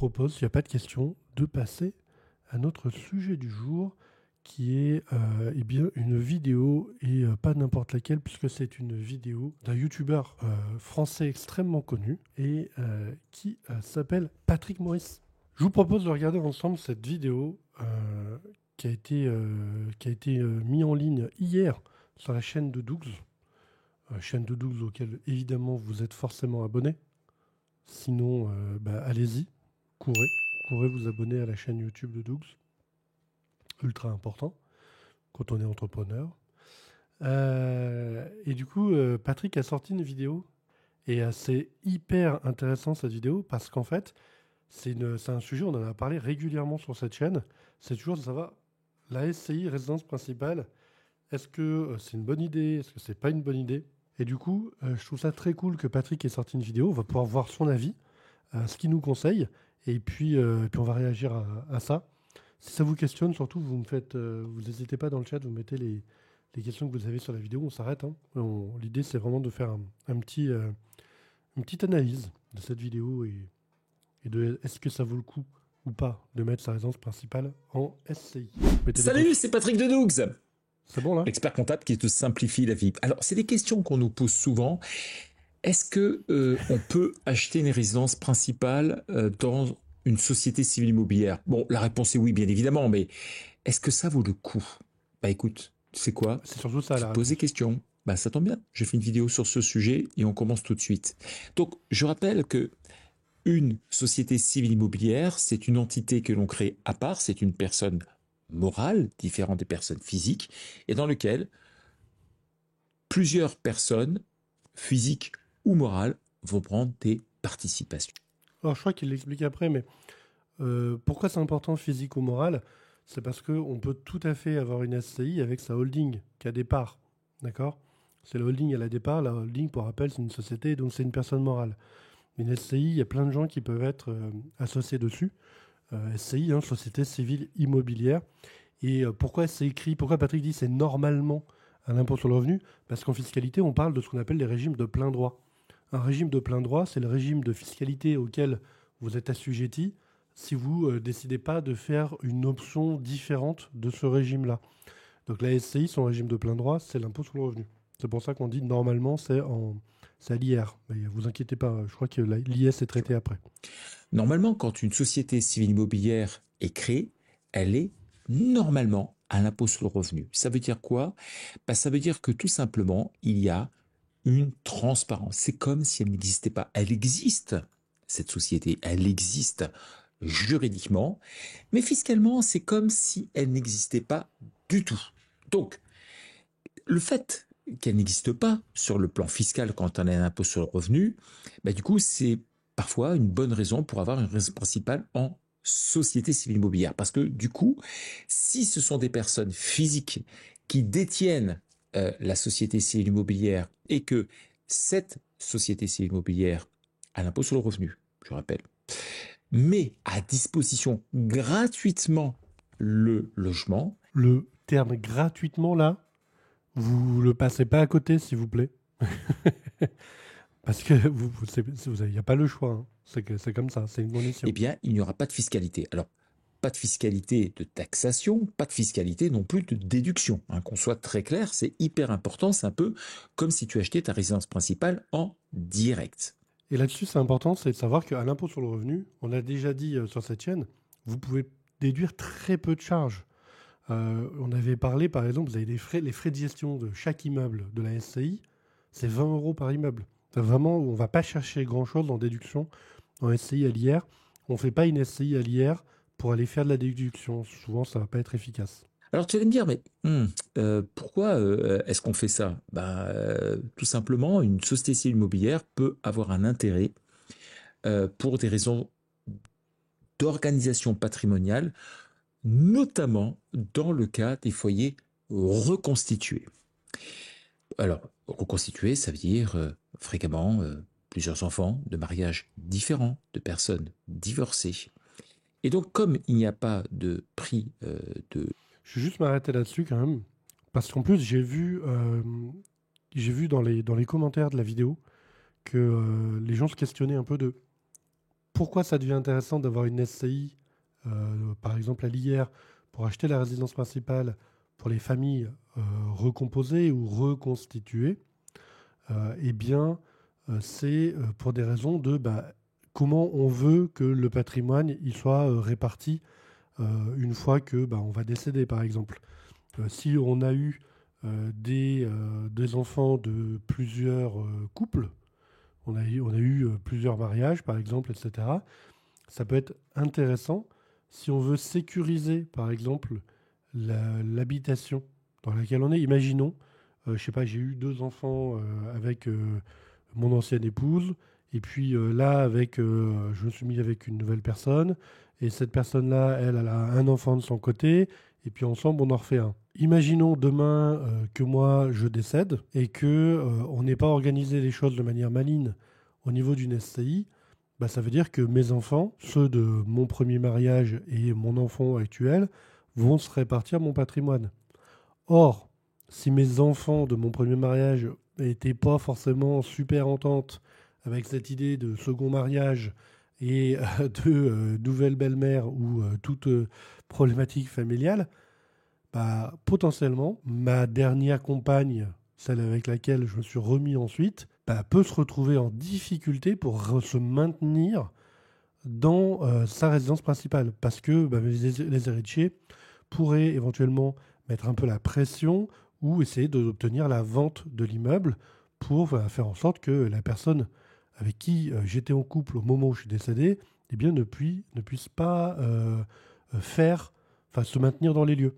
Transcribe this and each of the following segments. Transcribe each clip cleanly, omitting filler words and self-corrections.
propose, s'il n'y a pas de questions, de passer à notre sujet du jour, qui est eh bien, une vidéo, et pas n'importe laquelle, puisque c'est une vidéo d'un youtubeur français extrêmement connu, et qui s'appelle Patrick Maurice. Je vous propose de regarder ensemble cette vidéo qui a été mise en ligne hier sur la chaîne de Dougs, chaîne de Dougs auquel évidemment vous êtes forcément abonné. Sinon, allez-y, courez vous abonner à la chaîne YouTube de Dougs. Ultra important quand on est entrepreneur. Et du coup, Patrick a sorti une vidéo, et c'est hyper intéressant cette vidéo, parce qu'en fait, c'est un sujet, on en a parlé régulièrement sur cette chaîne, c'est toujours de savoir, la SCI, résidence principale, est-ce que c'est une bonne idée, est-ce que c'est pas une bonne idée? Et du coup, je trouve ça très cool que Patrick ait sorti une vidéo, on va pouvoir voir son avis, ce qu'il nous conseille, et puis on va réagir à ça. Si ça vous questionne, surtout, vous n'hésitez pas dans le chat, vous mettez les questions que vous avez sur la vidéo, on s'arrête. Hein. L'idée, c'est vraiment de faire une petite analyse de cette vidéo, et de est-ce que ça vaut le coup ou pas de mettre sa résidence principale en SCI. Salut, c'est Patrick de Dougs. C'est bon là? Expert comptable qui te simplifie la vie. Alors, c'est des questions qu'on nous pose souvent. Est-ce que on peut acheter une résidence principale dans une société civile immobilière? Bon, la réponse est oui, bien évidemment, mais est-ce que ça vaut le coup? Bah écoute, tu sais quoi? C'est surtout ça, Tu te poses des questions. Bah ça tombe bien, j'ai fait une vidéo sur ce sujet et on commence tout de suite. Donc, je rappelle que une société civile immobilière, c'est une entité que l'on crée à part, c'est une personne morale, différente des personnes physiques, et dans lequel plusieurs personnes, physiques ou morales, vont prendre des participations. Alors, je crois qu'il l'explique après, mais pourquoi c'est important, physique ou moral? C'est parce qu'on peut tout à fait avoir une SCI avec sa holding qui a des parts. D'accord? C'est la holding, elle a des parts. La holding, pour rappel, c'est une société, donc c'est une personne morale. Une SCI, il y a plein de gens qui peuvent être associés dessus. SCI, hein, Société Civile Immobilière. Et pourquoi c'est écrit, pourquoi Patrick dit c'est normalement un impôt sur le revenu? Parce qu'en fiscalité, on parle de ce qu'on appelle les régimes de plein droit. Un régime de plein droit, c'est le régime de fiscalité auquel vous êtes assujetti si vous ne décidez pas de faire une option différente de ce régime-là. Donc la SCI, son régime de plein droit, c'est l'impôt sur le revenu. C'est pour ça qu'on dit normalement c'est à l'IR. Mais vous inquiétez pas, je crois que l'IS est traité après. Normalement, quand une société civile immobilière est créée, elle est normalement à l'impôt sur le revenu. Ça veut dire quoi? Ça veut dire que tout simplement, il y a une transparence. C'est comme si elle n'existait pas. Elle existe, cette société, elle existe juridiquement, mais fiscalement, c'est comme si elle n'existait pas du tout. Donc, le fait qu'elle n'existe pas sur le plan fiscal quand on a un impôt sur le revenu, du coup, c'est parfois une bonne raison pour avoir une résidence principale en société civile immobilière. Parce que du coup, si ce sont des personnes physiques qui détiennent la société civile immobilière et que cette société civile immobilière a l'impôt sur le revenu, je rappelle, met à disposition gratuitement le logement. Le terme gratuitement là, vous le passez pas à côté, s'il vous plaît. Parce que il n'y a pas le choix. Hein. C'est comme ça, c'est une condition. Eh bien, il n'y aura pas de fiscalité. Alors, pas de fiscalité de taxation, pas de fiscalité non plus de déduction. Hein, qu'on soit très clair, c'est hyper important. C'est un peu comme si tu achetais ta résidence principale en direct. Et là-dessus, c'est important, c'est de savoir qu'à l'impôt sur le revenu, on a déjà dit sur cette chaîne, vous pouvez déduire très peu de charges. On avait parlé, par exemple, vous avez les frais de gestion de chaque immeuble de la SCI, c'est 20 € par immeuble. Vraiment, on ne va pas chercher grand-chose en déduction en SCI à l'IR. On ne fait pas une SCI à l'IR pour aller faire de la déduction. Souvent, ça ne va pas être efficace. Alors tu vas me dire, mais pourquoi est-ce qu'on fait ça? Tout simplement, une société civile immobilière peut avoir un intérêt pour des raisons d'organisation patrimoniale, notamment dans le cas des foyers reconstitués. Alors, reconstituer, ça veut dire fréquemment plusieurs enfants de mariages différents, de personnes divorcées. Et donc, comme il n'y a pas de prix de... Je vais juste m'arrêter là-dessus quand même, parce qu'en plus, j'ai vu dans les commentaires de la vidéo que les gens se questionnaient un peu de pourquoi ça devient intéressant d'avoir une SCI, par exemple à l'IR, pour acheter la résidence principale pour les familles recomposées ou reconstituées. Eh bien, c'est pour des raisons de comment on veut que le patrimoine il soit réparti une fois que on va décéder, par exemple. Si on a eu des enfants de plusieurs couples, on a eu plusieurs mariages, par exemple, etc., ça peut être intéressant si on veut sécuriser, par exemple, l'habitation dans laquelle on est. Imaginons, je sais pas, j'ai eu 2 enfants avec mon ancienne épouse, et puis là, je me suis mis avec une nouvelle personne, et cette personne-là, elle a un enfant de son côté, et puis ensemble, on en refait un. Imaginons demain que moi, je décède, et que on n'ait pas organisé les choses de manière maligne au niveau d'une SCI. Ça veut dire que mes enfants, ceux de mon premier mariage et mon enfant actuel, vont se répartir mon patrimoine. Or, si mes enfants de mon premier mariage n'étaient pas forcément super ententes avec cette idée de second mariage et de nouvelle belle-mère ou toute problématique familiale, potentiellement, ma dernière compagne, celle avec laquelle je me suis remis ensuite, peut se retrouver en difficulté pour se maintenir dans sa résidence principale. Parce que les héritiers pourraient éventuellement mettre un peu la pression ou essayer d'obtenir la vente de l'immeuble pour faire en sorte que la personne avec qui j'étais en couple au moment où je suis décédé ne puisse pas se maintenir dans les lieux.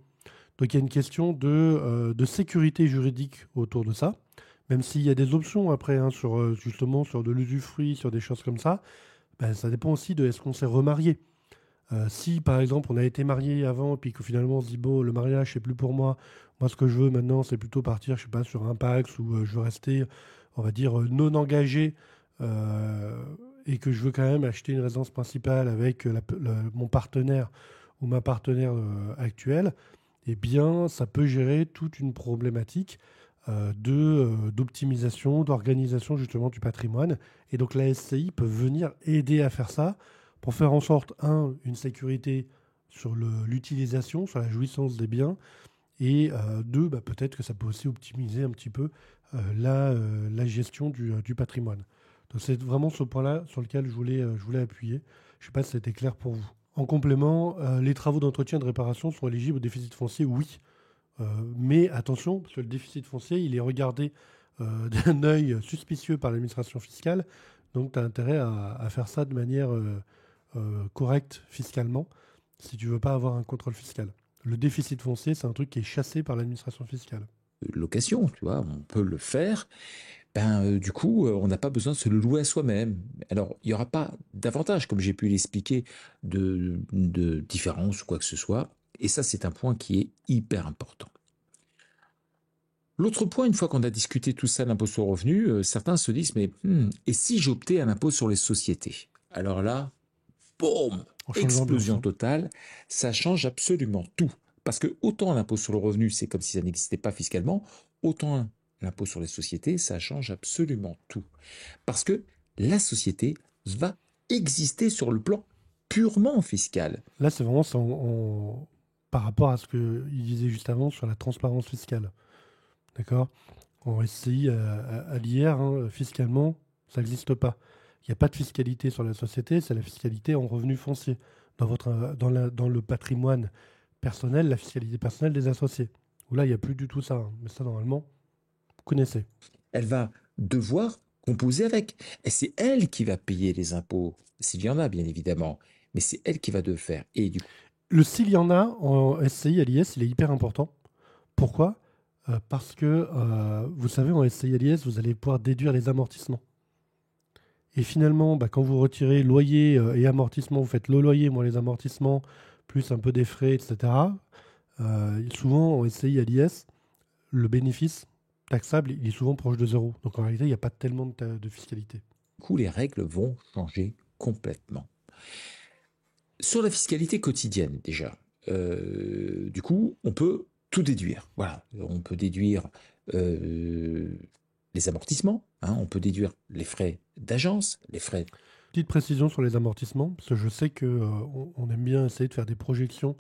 Donc il y a une question de sécurité juridique autour de ça, même s'il y a des options après justement sur de l'usufruit, sur des choses comme ça. Ça dépend aussi de est-ce qu'on s'est remarié. Si par exemple on a été marié avant puis que finalement on se dit bon, le mariage c'est plus pour moi, moi ce que je veux maintenant c'est plutôt partir, je sais pas, sur un Pacs ou je veux rester, on va dire, non engagé, et que je veux quand même acheter une résidence principale avec mon partenaire ou ma partenaire actuelle, eh bien ça peut gérer toute une problématique d'optimisation, d'organisation justement du patrimoine. Et donc la SCI peut venir aider à faire ça pour faire en sorte, une sécurité sur l'utilisation, sur la jouissance des biens, et deux, peut-être que ça peut aussi optimiser un petit peu la gestion du patrimoine. Donc c'est vraiment ce point-là sur lequel je voulais appuyer. Je ne sais pas si c'était clair pour vous. En complément, les travaux d'entretien et de réparation sont éligibles au déficit foncier, oui. Mais attention, parce que le déficit foncier, il est regardé d'un œil suspicieux par l'administration fiscale. Donc tu as intérêt à faire ça de manière correcte fiscalement, si tu veux pas avoir un contrôle fiscal. Le déficit foncier, c'est un truc qui est chassé par l'administration fiscale. Location, tu vois, on peut le faire. Du coup, on n'a pas besoin de se le louer à soi-même. Alors, il n'y aura pas d'avantage, comme j'ai pu l'expliquer, de différence ou quoi que ce soit. Et ça, c'est un point qui est hyper important. L'autre point, une fois qu'on a discuté tout ça, l'impôt sur le revenu, certains se disent, mais et si j'optais un impôt sur les sociétés? Alors là, boum, explosion totale, ça change absolument tout. Parce que autant l'impôt sur le revenu, c'est comme si ça n'existait pas fiscalement, autant l'impôt sur les sociétés, ça change absolument tout. Parce que la société va exister sur le plan purement fiscal. Là, c'est vraiment par rapport à ce qu'il disait juste avant sur la transparence fiscale. D'accord? En SCI, à l'IR, fiscalement, ça n'existe pas. Il n'y a pas de fiscalité sur la société, c'est la fiscalité en revenus fonciers. Dans le patrimoine personnel, la fiscalité personnelle des associés. Où là, il n'y a plus du tout ça. Mais ça, normalement, vous connaissez. Elle va devoir composer avec. Et c'est elle qui va payer les impôts, s'il y en a, bien évidemment. Mais c'est elle qui va devoir faire. Et du coup, s'il y en a en SCI à l'IS, il est hyper important. Pourquoi? Parce que, vous savez, en SCI à l'IS, vous allez pouvoir déduire les amortissements. Et finalement, quand vous retirez loyer et amortissement, vous faites le loyer moins les amortissements, plus un peu des frais, etc. Souvent, en SCI à l'IS, le bénéfice taxable, il est souvent proche de zéro. Donc en réalité, il n'y a pas tellement de fiscalité. Du coup, les règles vont changer complètement. Sur la fiscalité quotidienne, déjà, du coup, on peut tout déduire. Voilà, on peut déduire les amortissements, on peut déduire les frais d'agence, les frais Petite précision sur les amortissements, parce que je sais que on aime bien essayer de faire des projections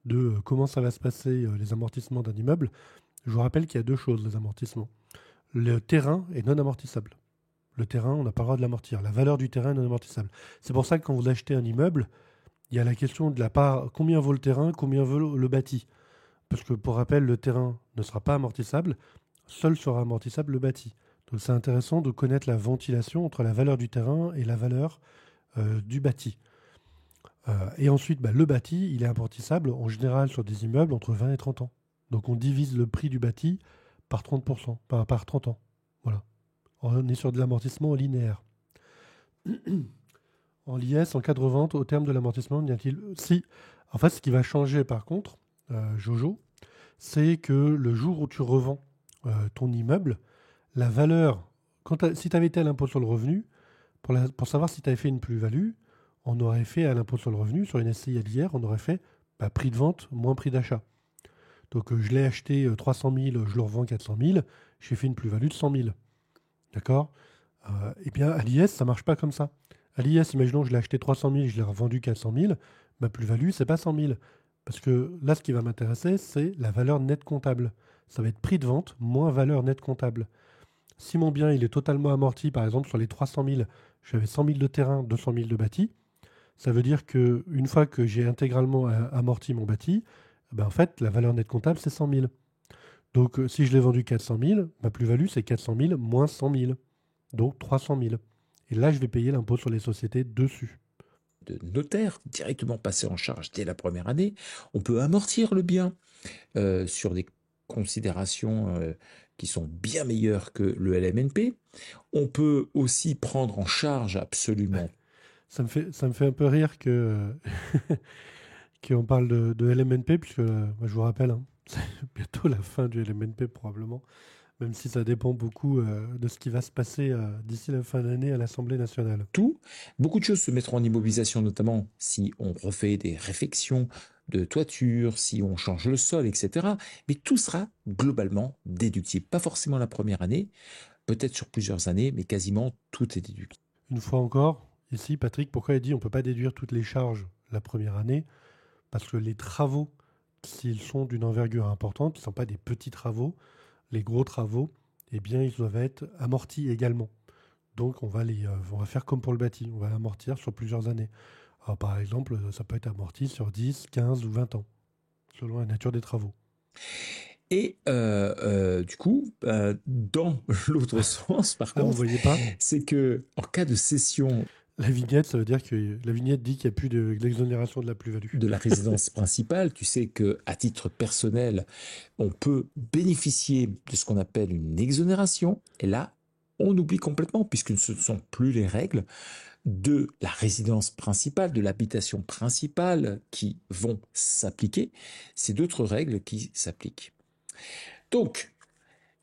de comment ça va se passer, les amortissements d'un immeuble. Je vous rappelle qu'il y a deux choses, les amortissements. Le terrain est non amortissable. Le terrain, on n'a pas le droit de l'amortir. La valeur du terrain est non amortissable. C'est pour ça que quand vous achetez un immeuble, il y a la question de la part, combien vaut le terrain, combien vaut le bâti. Parce que pour rappel, le terrain ne sera pas amortissable, seul sera amortissable le bâti. Donc c'est intéressant de connaître la ventilation entre la valeur du terrain et la valeur du bâti. Et ensuite, le bâti, il est amortissable en général sur des immeubles entre 20 et 30 ans. Donc on divise le prix du bâti par 30%, par 30 ans. Voilà. On est sur de l'amortissement linéaire. En l'IS, en cas de revente, au terme de l'amortissement, n'y a-t-il... Si. En fait, ce qui va changer par contre, Jojo, c'est que le jour où tu revends ton immeuble, la valeur, si tu avais été à l'impôt sur le revenu, pour savoir si tu avais fait une plus-value, on aurait fait à l'impôt sur le revenu, sur une SCI à l'IR, on aurait fait prix de vente moins prix d'achat. Donc je l'ai acheté 300 000, je le revends 400 000, j'ai fait une plus-value de 100 000. D'accord. Eh bien, à l'IS, ça ne marche pas comme ça. À l'IS, imaginons que je l'ai acheté 300 000, je l'ai revendu 400 000, ma plus-value, c'est pas 100 000. Parce que là, ce qui va m'intéresser, c'est la valeur nette comptable. Ça va être prix de vente moins valeur nette comptable. Si mon bien il est totalement amorti, par exemple, sur les 300 000, j'avais 100 000 de terrain, 200 000 de bâti, ça veut dire qu'une fois que j'ai intégralement amorti mon bâti, en fait, la valeur nette comptable, c'est 100 000. Donc, si je l'ai vendu 400 000, ma plus-value, c'est 400 000 moins 100 000. Donc, 300 000. Et là, je vais payer l'impôt sur les sociétés dessus. De notaire, directement passé en charge dès la première année. On peut amortir le bien sur des considérations qui sont bien meilleures que le LMNP. On peut aussi prendre en charge absolument. Ça me fait un peu rire qu'on parle de LMNP, puisque moi, je vous rappelle, c'est bientôt la fin du LMNP probablement, même si ça dépend beaucoup de ce qui va se passer d'ici la fin d'année à l'Assemblée nationale. Beaucoup de choses se mettront en immobilisation, notamment si on refait des réfections de toiture, si on change le sol, etc. Mais tout sera globalement déductible. Pas forcément la première année, peut-être sur plusieurs années, mais quasiment tout est déductible. Une fois encore, ici, Patrick, pourquoi il dit on ne peut pas déduire toutes les charges la première année? Parce que les travaux, s'ils sont d'une envergure importante, ils ne sont pas des petits travaux, les gros travaux, eh bien, ils doivent être amortis également. Donc, on va faire comme pour le bâti, on va amortir sur plusieurs années. Alors, par exemple, ça peut être amorti sur 10, 15 ou 20 ans, selon la nature des travaux. Et du coup, dans l'autre sens, par contre, vous voyez pas, c'est que en cas de cession... La vignette, ça veut dire que la vignette dit qu'il n'y a plus de l'exonération de la plus-value. De la résidence principale, tu sais qu'à titre personnel, on peut bénéficier de ce qu'on appelle une exonération. Et là, on oublie complètement, puisque ce ne sont plus les règles de la résidence principale, de l'habitation principale qui vont s'appliquer. C'est d'autres règles qui s'appliquent. Donc,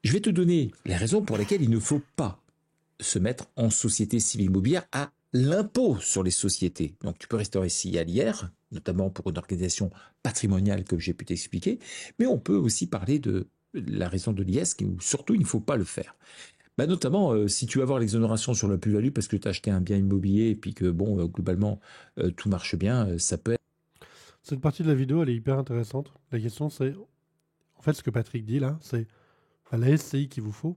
je vais te donner les raisons pour lesquelles il ne faut pas se mettre en société civile immobilière à l'impôt sur les sociétés. Donc, tu peux rester ici à l'IR, notamment pour une organisation patrimoniale que j'ai pu t'expliquer, mais on peut aussi parler de la raison de l'IS, où surtout il ne faut pas le faire. Notamment, si tu veux avoir l'exonération sur la plus-value parce que tu as acheté un bien immobilier et puis que, globalement, tout marche bien, ça peut être... Cette partie de la vidéo, elle est hyper intéressante. La question, c'est... En fait, ce que Patrick dit là, c'est la SCI qu'il vous faut,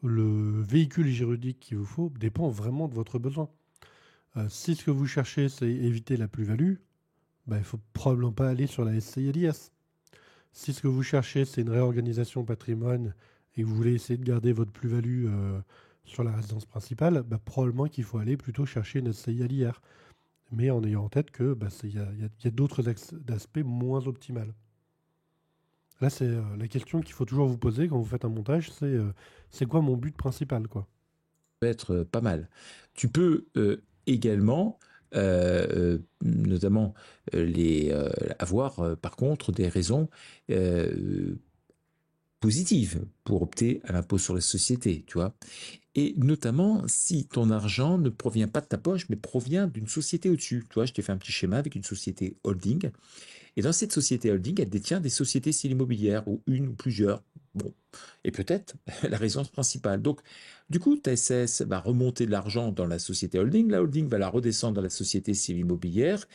le véhicule juridique qu'il vous faut dépend vraiment de votre besoin. Si ce que vous cherchez, c'est éviter la plus-value, il ne faut probablement pas aller sur la SCI LIS. Si ce que vous cherchez, c'est une réorganisation patrimoine et que vous voulez essayer de garder votre plus-value sur la résidence principale, probablement qu'il faut aller plutôt chercher une SCI à l'IR. Mais en ayant en tête que y a d'autres aspects moins optimaux. Là, c'est la question qu'il faut toujours vous poser quand vous faites un montage, c'est quoi mon but principal, quoi. Ça peut être pas mal. Tu peux également, notamment, avoir par contre des raisons positives pour opter à l'impôt sur les sociétés, tu vois. Et notamment si ton argent ne provient pas de ta poche, mais provient d'une société au-dessus. Tu vois, je t'ai fait un petit schéma avec une société holding. Et dans cette société holding, elle détient des sociétés civiles immobilières, ou une ou plusieurs. Bon, et peut-être la résidence principale. Donc, du coup, ta SAS va remonter de l'argent dans la société holding, la holding va la redescendre dans la société civile immobilière.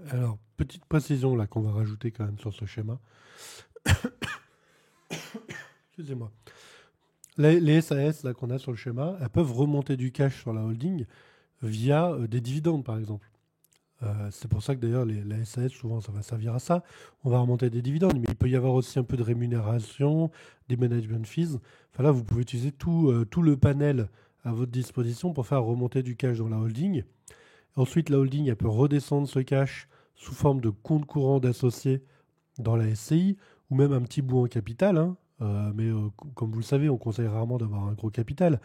Alors, petite précision là qu'on va rajouter quand même sur ce schéma. Excusez-moi. Les SAS là, qu'on a sur le schéma, elles peuvent remonter du cash sur la holding via des dividendes, par exemple. C'est pour ça que d'ailleurs, la SAS, souvent, ça va servir à ça. On va remonter des dividendes, mais il peut y avoir aussi un peu de rémunération, des management fees. Enfin là, vous pouvez utiliser tout le panel à votre disposition pour faire remonter du cash dans la holding. Ensuite, la holding, elle peut redescendre ce cash sous forme de compte courant d'associés dans la SCI, ou même un petit bout en capital, hein. Mais comme vous le savez, on conseille rarement d'avoir un gros capital.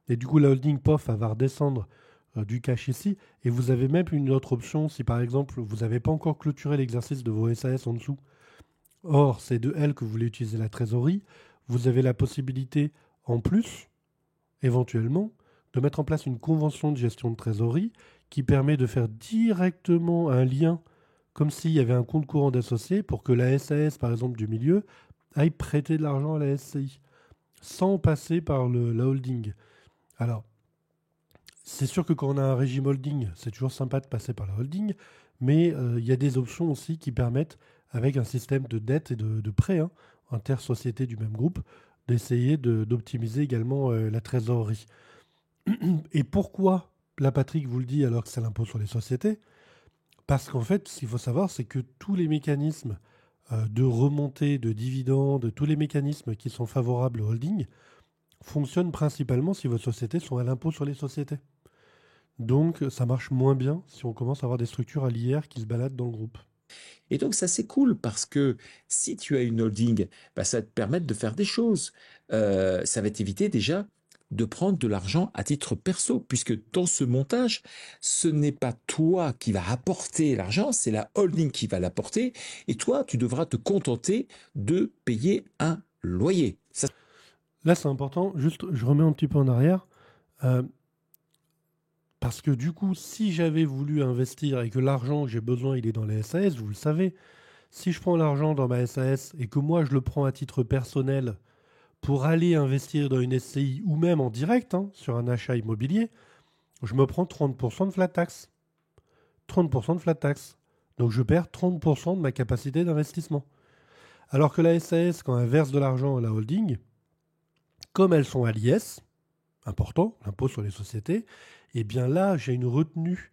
Et du coup, la holding POF, elle va redescendre du cash ici. Et vous avez même une autre option si par exemple vous n'avez pas encore clôturé l'exercice de vos SAS en dessous. Or, c'est de elle que vous voulez utiliser la trésorerie. Vous avez la possibilité, en plus, éventuellement, de mettre en place une convention de gestion de trésorerie qui permet de faire directement un lien, comme s'il y avait un compte courant d'associé, pour que la SAS, par exemple, du milieu, aille prêter de l'argent à la SCI, sans passer par la holding. Alors, c'est sûr que quand on a un régime holding, c'est toujours sympa de passer par la holding, mais il y a des options aussi qui permettent, avec un système de dette et de prêt, hein, inter-sociétés du même groupe, d'essayer d'optimiser également la trésorerie. Et pourquoi la Patrick vous le dit alors que c'est l'impôt sur les sociétés? Parce qu'en fait, ce qu'il faut savoir, c'est que tous les mécanismes de remontée de dividendes, tous les mécanismes qui sont favorables au holding, fonctionnent principalement si vos sociétés sont à l'impôt sur les sociétés. Donc, ça marche moins bien si on commence à avoir des structures à l'IR qui se baladent dans le groupe. Et donc, ça, c'est cool parce que si tu as une holding, bah, ça va te permettre de faire des choses. Ça va t'éviter déjà de prendre de l'argent à titre perso, puisque dans ce montage, ce n'est pas toi qui va apporter l'argent, c'est la holding qui va l'apporter, et toi, tu devras te contenter de payer un loyer. Ça, Là, c'est important. Juste, je remets un petit peu en arrière. Euh, Parce que du coup, si j'avais voulu investir et que l'argent que j'ai besoin, il est dans les SAS, vous le savez, si je prends l'argent dans ma SAS et que moi, je le prends à titre personnel pour aller investir dans une SCI ou même en direct, hein, sur un achat immobilier, je me prends 30% de flat tax. 30% de flat tax. Donc je perds 30% de ma capacité d'investissement. Alors que la SAS, quand elle verse de l'argent à la holding, comme elles sont à l'IS, important, l'impôt sur les sociétés, et bien là, j'ai une retenue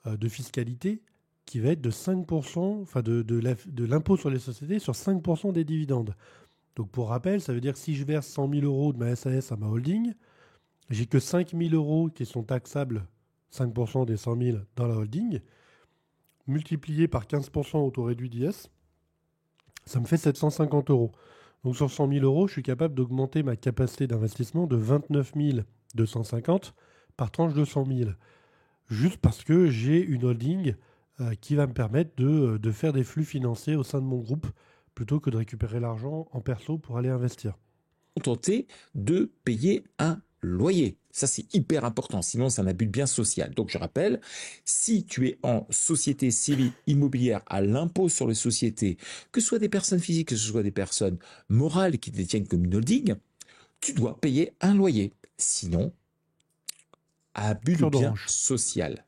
de fiscalité qui va être de 5%, enfin de l'impôt sur les sociétés sur 5% des dividendes. Donc pour rappel, ça veut dire que si je verse 100 000 euros de ma SAS à ma holding, j'ai que 5 000 euros qui sont taxables, 5% des 100 000 dans la holding, multiplié par 15% au taux réduit d'IS, ça me fait 750 euros. Donc sur 100 000 euros, je suis capable d'augmenter ma capacité d'investissement de 29 250 par tranche de 100 000. Juste parce que j'ai une holding qui va me permettre de faire des flux financiers au sein de mon groupe plutôt que de récupérer l'argent en perso pour aller investir. contenter de payer un loyer. Ça, c'est hyper important, sinon c'est un abus de bien social. Donc, je rappelle, si tu es en société civile immobilière à l'impôt sur les sociétés, que ce soit des personnes physiques, que ce soit des personnes morales qui détiennent comme une holding, tu dois payer un loyer. Sinon, abus de Cure bien d'orange. social.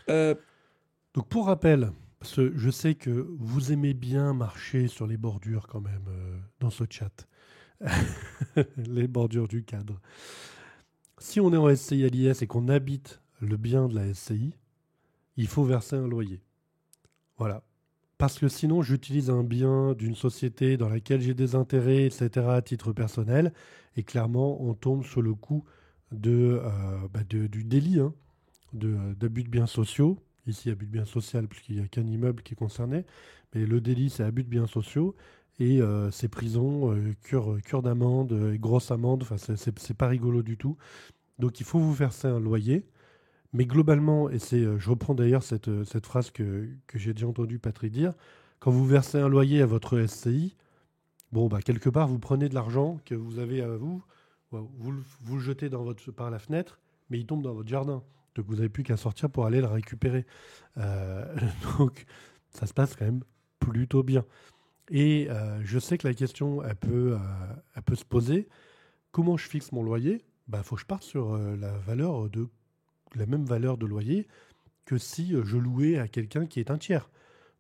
Donc pour rappel, parce que je sais que vous aimez bien marcher sur les bordures quand même dans ce chat. Les bordures du cadre. Si on est en SCI à l'IS et qu'on habite le bien de la SCI, il faut verser un loyer. Voilà. Parce que sinon, j'utilise un bien d'une société dans laquelle j'ai des intérêts, etc., à titre personnel, et clairement, on tombe sur le coup du délit, hein, d'abus de biens sociaux. Ici, abus de biens sociaux, puisqu'il n'y a qu'un immeuble qui est concerné. Mais le délit, c'est abus de biens sociaux. Et c'est prison, cure d'amende, grosse amende. Enfin, c'est pas rigolo du tout. Donc, il faut vous verser un loyer. Mais globalement, et je reprends d'ailleurs cette phrase que j'ai déjà entendu Patrick dire, quand vous versez un loyer à votre SCI, bon, bah, quelque part, vous prenez de l'argent que vous avez à vous, vous le jetez par la fenêtre, mais il tombe dans votre jardin. Donc vous n'avez plus qu'à sortir pour aller le récupérer. Euh, donc ça se passe quand même plutôt bien. Et je sais que la question, elle peut se poser. Comment je fixe mon loyer? Bah, faut que je parte sur la même valeur de loyer que si je louais à quelqu'un qui est un tiers.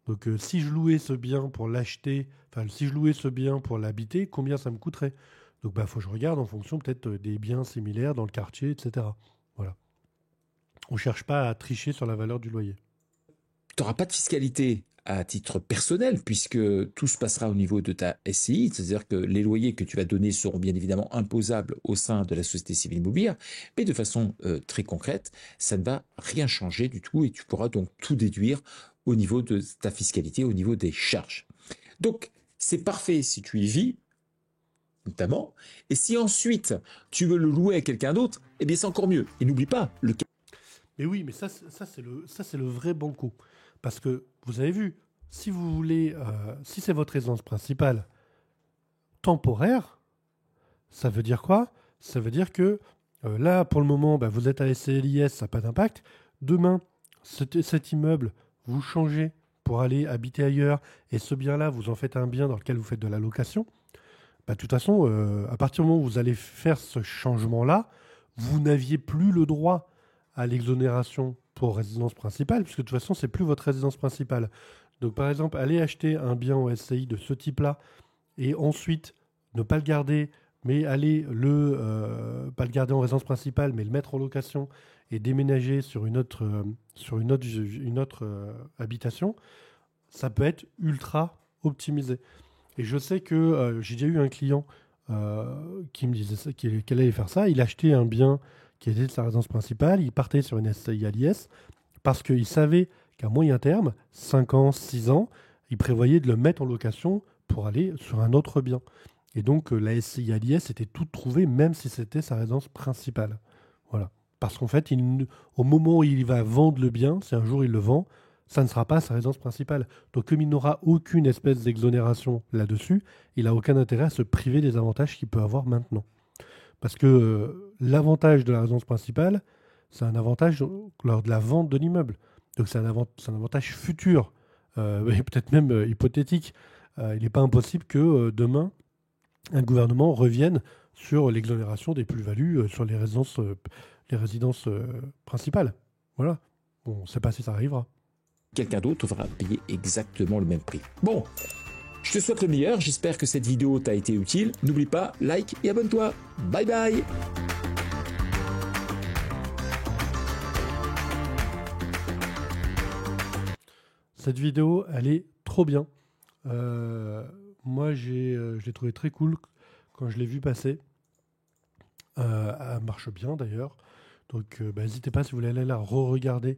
Donc, si je louais ce bien pour l'acheter, enfin, si je louais ce bien pour l'habiter, combien ça me coûterait? Donc, bah, faut que je regarde en fonction peut-être des biens similaires dans le quartier, etc. Voilà. On cherche pas à tricher sur la valeur du loyer. Tu n'auras pas de fiscalité à titre personnel, puisque tout se passera au niveau de ta SCI, c'est-à-dire que les loyers que tu vas donner seront bien évidemment imposables au sein de la société civile immobilière, mais de façon très concrète, ça ne va rien changer du tout et tu pourras donc tout déduire au niveau de ta fiscalité, au niveau des charges. Donc, c'est parfait si tu y vis, notamment, et si ensuite tu veux le louer à quelqu'un d'autre, eh bien c'est encore mieux. Et n'oublie pas, Mais oui, mais ça c'est le vrai banco. Parce que vous avez vu, si vous voulez, si c'est votre résidence principale temporaire, ça veut dire quoi? Ça veut dire que là, pour le moment, bah, vous êtes à SCLIS, ça n'a pas d'impact. Demain, cet immeuble, vous changez pour aller habiter ailleurs, et ce bien-là, vous en faites un bien dans lequel vous faites de la location. Bah, de toute façon, à partir du moment où vous allez faire ce changement-là, vous n'aviez plus le droit à l'exonération pour résidence principale, puisque de toute façon, c'est plus votre résidence principale. Donc, par exemple, aller acheter un bien en SCI de ce type-là et ensuite ne pas le garder, mais pas le garder en résidence principale, mais le mettre en location et déménager sur une autre habitation, ça peut être ultra optimisé. Et je sais que j'ai déjà eu un client qui me disait qu'elle allait faire ça. Il achetait un bien qui était de sa résidence principale. Il partait sur une SCI à l'IS parce qu'il savait qu'à moyen terme, 5 ans, 6 ans, il prévoyait de le mettre en location pour aller sur un autre bien. Et donc la SCI à l'IS était toute trouvée, même si c'était sa résidence principale. Voilà. Parce qu'en fait, au moment où il va vendre le bien, si un jour il le vend, ça ne sera pas sa résidence principale. Donc comme il n'aura aucune espèce d'exonération là-dessus, il n'a aucun intérêt à se priver des avantages qu'il peut avoir maintenant. Parce que l'avantage de la résidence principale, c'est un avantage lors de la vente de l'immeuble. Donc c'est un avantage futur, et peut-être même hypothétique. Il n'est pas impossible que demain, un gouvernement revienne sur l'exonération des plus-values sur les résidences principales. Voilà. Bon, on ne sait pas si ça arrivera. quelqu'un d'autre va payer exactement le même prix. Bon, je te souhaite le meilleur, j'espère que cette vidéo t'a été utile. N'oublie pas, like et abonne-toi. Bye bye. Cette vidéo, elle est trop bien. Moi, je l'ai trouvé très cool quand je l'ai vu passer. Elle marche bien d'ailleurs. Donc, n'hésitez pas si vous voulez aller la re-regarder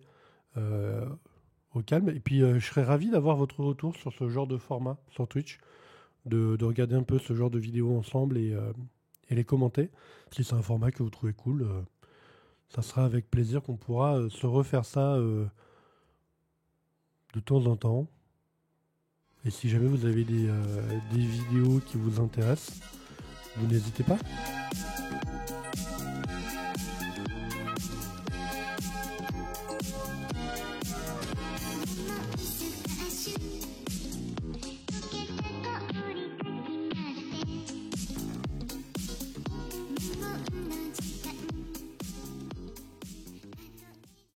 au calme. Et puis, je serais ravi d'avoir votre retour sur ce genre de format sur Twitch, de regarder un peu ce genre de vidéos ensemble et les commenter. Si c'est un format que vous trouvez cool, ça sera avec plaisir qu'on pourra se refaire ça de temps en temps. Et si jamais vous avez des vidéos qui vous intéressent, vous n'hésitez pas.